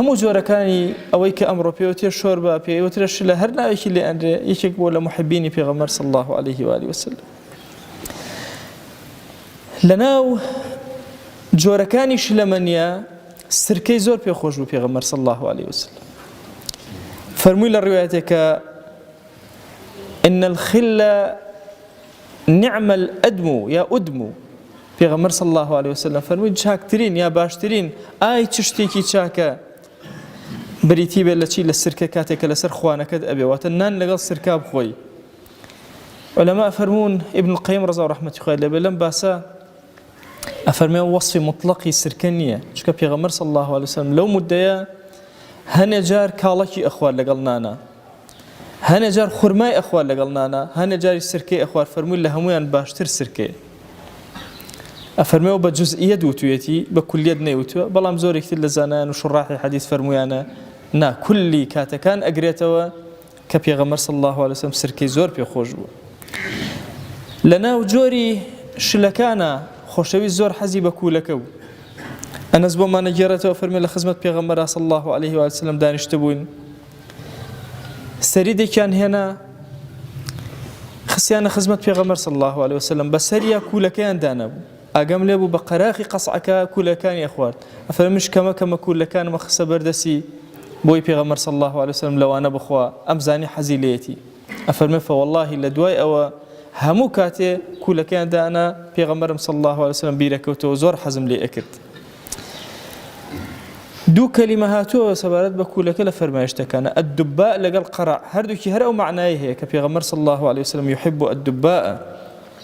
هەموو جۆرەکانی ئەوەی کە ئەمڕۆ پێوتێ شۆربە پێوترە شلە هەر ناوێکی لێ ئەندرێ یەکێک بۆ لە محبینی پێغەمبەر صلی الله عليه وآله وسلم. لەناو جۆرەکانی شلەمەنیە سرکەی زۆر پێخۆش بوو پێغەمبەر صلی الله عليه وسلم. فەرمووی لە ڕوایەتێکە إن الخل نعم الأدم يا أدم پێغەمبەر صلی الله عليه وسلم فەرمووی چاکترین یا باشترین ئای چ شتێکی چاکە بریتی بێت لە چی لە سرکە کاتێکە لەسەر خوانەکەت ئەبێواتە نان لەگەڵ سرکا بخۆی. علەما فەرموون ابن القیم ڕەزا و ڕەحمەتی خوای لێبێ لەم باسە ئەفەرمێ وەصفی مطلقی سرکە نییە، چونکە پێغەمبەر صلی الله عليه وسلم لەو مدەیە هەنێ جار کاڵەکی ئەخوار لەگەڵ نانە، هەنێ جار خورمای ئەخوار لەگەڵ نانە، هەنێ جاری سرکەی ئەخوار. فەرمووی لە هەمویان باشتر سرکەیە. ئەفەرمێەوە بە جزئیەت وتوێتی بە کولیەت نەیوتووە، بەڵام زۆرێکتر لە زانایان و شوڕاحی حەدیث فەرموویانە نا کولی کاتەکان ئەگرێتەوە کە پێغەمبەر صلی الله عليه وسلم سرکەی زۆر پێخۆش بوو. لەناو جۆری شلەکانە خۆشەویست زۆر حەزی بە کوولەکە بوو. ئەنەس بۆمانە گێڕێتەوە فەرمێ لە خزمەت پێغەمبەر صلی الله عليه وسلم دانیشتە بووین، سەریدێکیان هێنا خسیانە خزمەت پێغەمبەر صلی الله عليه وسلم بە سەریە کوولەکەیان دانەبوو. ئاگەم لێ بوو بە قەراقی قەسعەکە کوولەکانی ئەخوارد. ئەفەرمیش کەمە کوولەکانمە خسە بەردەسی بۆی پێغەمبەر صلی الله عليه وسلم لەوانە بخوا ئەم زانی حەزی لێیەتی. ئەفەرمێ فوالله لە دوای ئەوە هەموو کاتێ کوولەکەیان دانا پێغەمبەرم صلی الله عليه وسلم بیرەکەوتەوە زۆر حەزم لێ ئەکرد. دوو کەلیمە هاتووە سەبارەت بە کوولەکە لە فەرمایشتەکانە الدباء لەگەڵ قەرع، هەردووکی هەر ئەو معنای هەیە کە پێغەمبەر صلی الله عليه وسلم يحب الدباء